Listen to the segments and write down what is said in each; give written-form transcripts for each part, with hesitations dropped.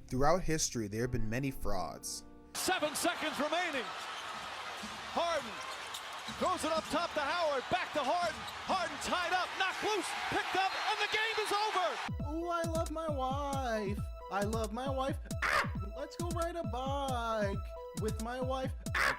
Throughout history, there have been many frauds. 7 seconds remaining. Harden throws it up top to Howard, back to Harden. Harden tied up, knocked loose, picked up, and the game is over. Ooh, I love my wife. I love my wife. Ah! Let's go ride a bike with my wife. Ah!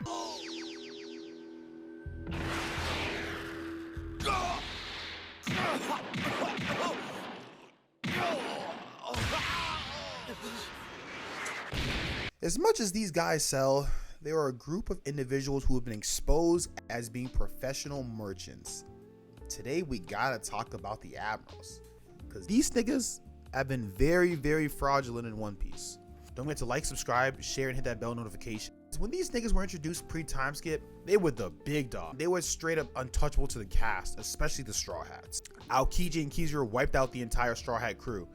As much as these guys sell, there are a group of individuals who have been exposed as being professional merchants. Today we gotta talk about the Admirals, because these niggas have been very, very fraudulent in One Piece. Don't forget to like, subscribe, share, and hit that bell notification. When these niggas were introduced pre-time skip, they were the big dog. They were straight up untouchable to the cast, especially the Straw Hats. Aokiji and Kizaru wiped out the entire Straw Hat crew.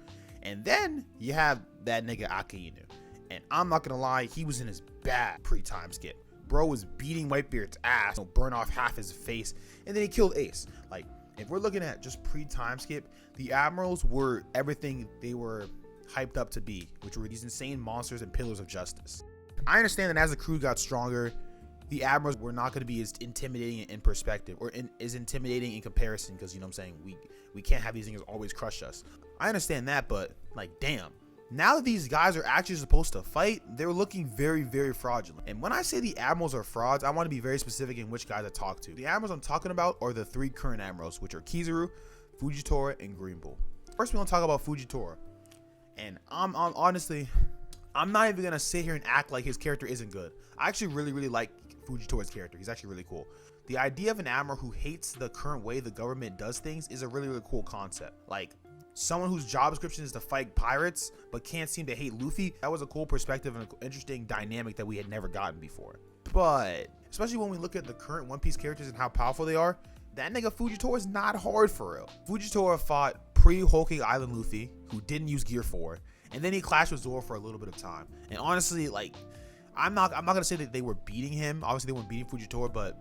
And then you have that nigga Akainu. And I'm not gonna lie, he was in his bad pre-time skip. Bro was beating Whitebeard's ass, burn off half his face, and then he killed Ace. Like, if we're looking at just pre-time skip, the Admirals were everything they were hyped up to be, which were these insane monsters and pillars of justice. I understand that as the crew got stronger, the Admirals were not going to be as intimidating in perspective, or as intimidating in comparison, because, you know what I'm saying, we can't have these things always crush us. I understand that, but like, damn. Now that these guys are actually supposed to fight, they're looking very, very fraudulent. And when I say the Admirals are frauds, I want to be very specific in which guys I talk to. The Admirals I'm talking about are the 3 current Admirals, which are Kizaru, Fujitora, and Greenbull. First, we're going to talk about Fujitora. And honestly, I'm not even going to sit here and act like his character isn't good. I actually really, really like Fujitora's character. He's actually really cool. The idea of an Admiral who hates the current way the government does things is a really, really cool concept. Like, someone whose job description is to fight pirates but can't seem to hate Luffy. That was a cool perspective and an interesting dynamic that we had never gotten before. But especially when we look at the current One Piece characters and how powerful they are, that nigga Fujitora is not hard for real. Fujitora fought pre-Whole Cake Island Luffy, who didn't use Gear 4, and then he clashed with Zoro for a little bit of time. And honestly, like, I'm not gonna say that they were beating him. Obviously, they weren't beating Fujitora, but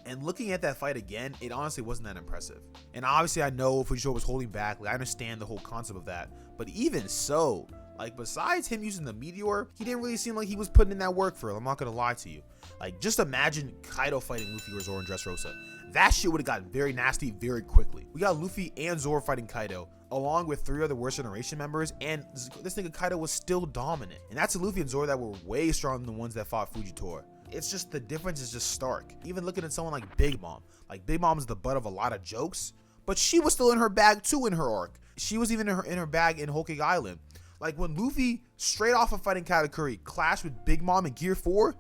and looking at that fight again, it honestly wasn't that impressive. And obviously, I know Fujitora was holding back. Like, I understand the whole concept of that. But even so, like, besides him using the Meteor, he didn't really seem like he was putting in that work for it. I'm not gonna lie to you. Like, just imagine Kaido fighting Luffy or Zoro and Dressrosa. That shit would have gotten very nasty very quickly. We got Luffy and Zoro fighting Kaido, along with 3 other Worst Generation members, and this nigga Kaido was still dominant. And that's Luffy and Zoro that were way stronger than the ones that fought Fujitora. It's just the difference is just stark. Even looking at someone like Big Mom. Like, Big Mom is the butt of a lot of jokes, but she was still in her bag too in her arc. She was even in her bag in Whole Cake Island. Like, when Luffy, straight off of fighting Katakuri, clashed with Big Mom in Gear 4,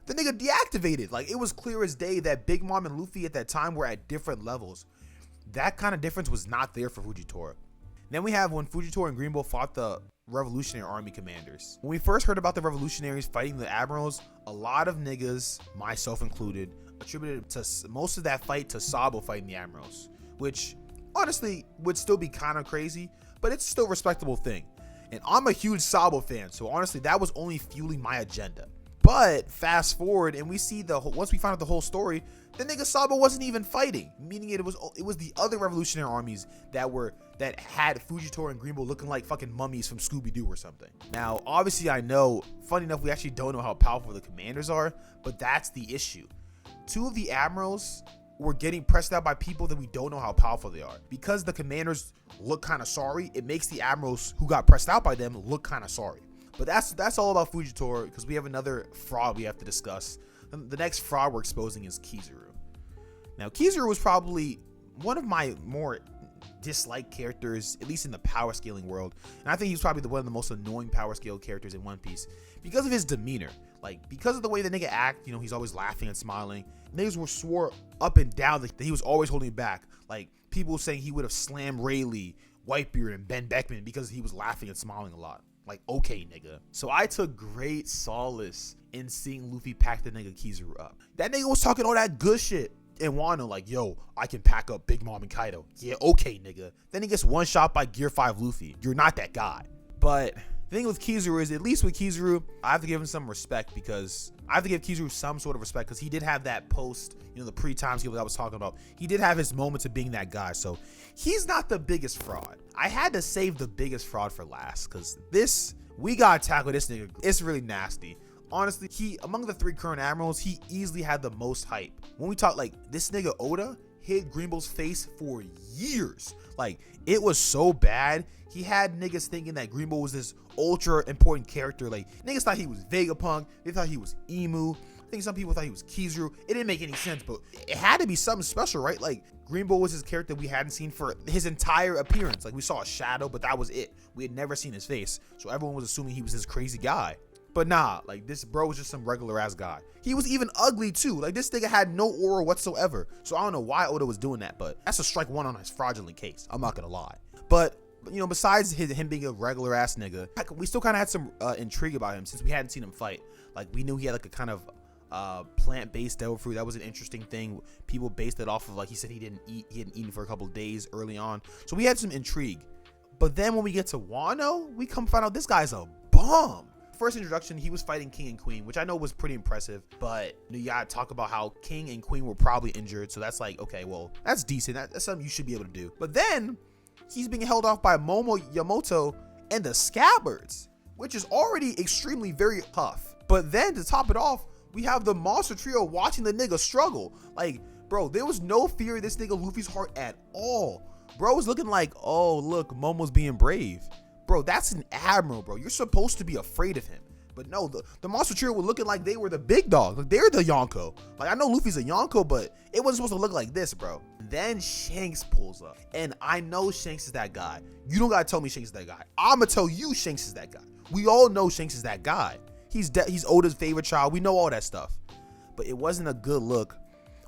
the nigga deactivated. Like, it was clear as day that Big Mom and Luffy at that time were at different levels. That kind of difference was not there for Fujitora. Then we have when Fujitora and Greenbull fought the Revolutionary Army commanders. When we first heard about the revolutionaries fighting the Admirals, a lot of niggas, myself included, attributed most of that fight to Sabo fighting the Admirals, which honestly would still be kind of crazy, but it's still a respectable thing. And I'm a huge Sabo fan, so honestly that was only fueling my agenda. But fast forward and we see once we found out the whole story, the nigga Sabo wasn't even fighting, meaning it was the other revolutionary armies that had Fujitora and Greenbull looking like fucking mummies from Scooby-Doo or something. Now, obviously I know, funny enough, we actually don't know how powerful the commanders are, but that's the issue. 2 of the Admirals were getting pressed out by people that we don't know how powerful they are. Because the commanders look kind of sorry, it makes the Admirals who got pressed out by them look kind of sorry. But that's all about Fujitora, because we have another fraud we have to discuss. The next fraud we're exposing is Kizaru. Now, Kizaru was probably one of my more disliked characters, at least in the power scaling world. And I think he's probably one of the most annoying power scale characters in One Piece because of his demeanor. Like, because of the way the nigga act, you know, he's always laughing and smiling. Niggas swore up and down that he was always holding back. Like, people saying he would have slammed Rayleigh, Whitebeard, and Ben Beckman because he was laughing and smiling a lot. Like, okay, nigga. So I took great solace in seeing Luffy pack the nigga Kizaru up. That nigga was talking all that good shit in Wano, like, yo, I can pack up Big Mom and Kaido. Yeah, okay, nigga. Then he gets one shot by Gear 5 Luffy. You're not that guy. But the thing with Kizaru is, at least with Kizaru, I have to give him some respect, because I have to give Kizaru some sort of respect, because he did have that post, you know, the pre-time skip that I was talking about. He did have his moments of being that guy. So he's not the biggest fraud. I had to save the biggest fraud for last, because this We gotta tackle this nigga. It's really nasty. Honestly, he, among the 3 current admirals, he easily had the most hype. When we talk, like, this nigga Oda hid Greenbull's face for years. Like, it was so bad. He had niggas thinking that Greenbull was this ultra important character. Like, niggas thought he was Vegapunk. They thought he was Emu. I think some people thought he was Kizaru. It didn't make any sense, but it had to be something special, right? Like, Greenbull was his character we hadn't seen for his entire appearance. Like, we saw a shadow, but that was it. We had never seen his face. So everyone was assuming he was this crazy guy. But nah, like, this bro was just some regular ass guy. He was even ugly too. Like, this nigga had no aura whatsoever. So I don't know why Oda was doing that, but that's a strike 1 on his fraudulent case. I'm not gonna lie. But, you know, besides him being a regular ass nigga, we still kind of had some intrigue about him since we hadn't seen him fight. Like, we knew he had like a kind of plant-based devil fruit. That was an interesting thing. People based it off of, like, he said he hadn't eaten for a couple of days early on. So we had some intrigue. But then when we get to Wano, we come find out this guy's a bum. First introduction, he was fighting King and Queen, which I know was pretty impressive, but you gotta talk about how King and Queen were probably injured, so that's like, okay, well, that's decent. That's something you should be able to do. But then he's being held off by Momo Yamoto and the Scabbards, which is already extremely very tough. But then to top it off, we have the Monster Trio watching the nigga struggle. Like, bro, there was no fear in this nigga Luffy's heart at all. Bro was looking like, oh, look, Momo's being brave. Bro, that's an admiral, bro. You're supposed to be afraid of him. But no, the Monster Trio were looking like they were the big dog. Like, they're the Yonko. Like, I know Luffy's a Yonko, but it wasn't supposed to look like this, bro. Then Shanks pulls up. And I know Shanks is that guy. You don't gotta tell me Shanks is that guy. I'ma tell you Shanks is that guy. We all know Shanks is that guy. He's Oda's favorite child. We know all that stuff. But it wasn't a good look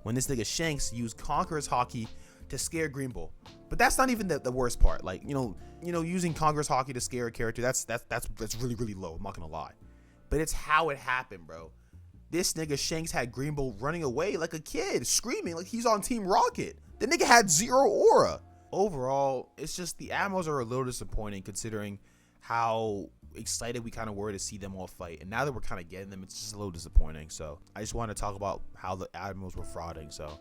when this nigga Shanks used Conqueror's Haki to scare Greenbull. But that's not even the worst part. Like, you know, using Conqueror's Haki to scare a character, that's really, really low. I'm not gonna lie. But it's how it happened, bro. This nigga Shanks had Greenbull running away like a kid, screaming like he's on Team Rocket. The nigga had 0 aura. Overall, it's just the Admirals are a little disappointing considering how excited we kind of were to see them all fight. And now that we're kind of getting them, it's just a little disappointing. So I just want to talk about how the Admirals were frauding. So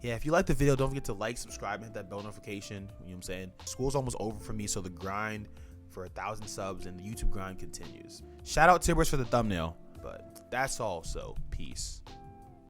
yeah, if you liked the video, don't forget to like, subscribe, and hit that bell notification. You know what I'm saying? School's almost over for me, so the grind for 1,000 subs and the YouTube grind continues. Shout out Tibbers for the thumbnail, but that's all, so peace.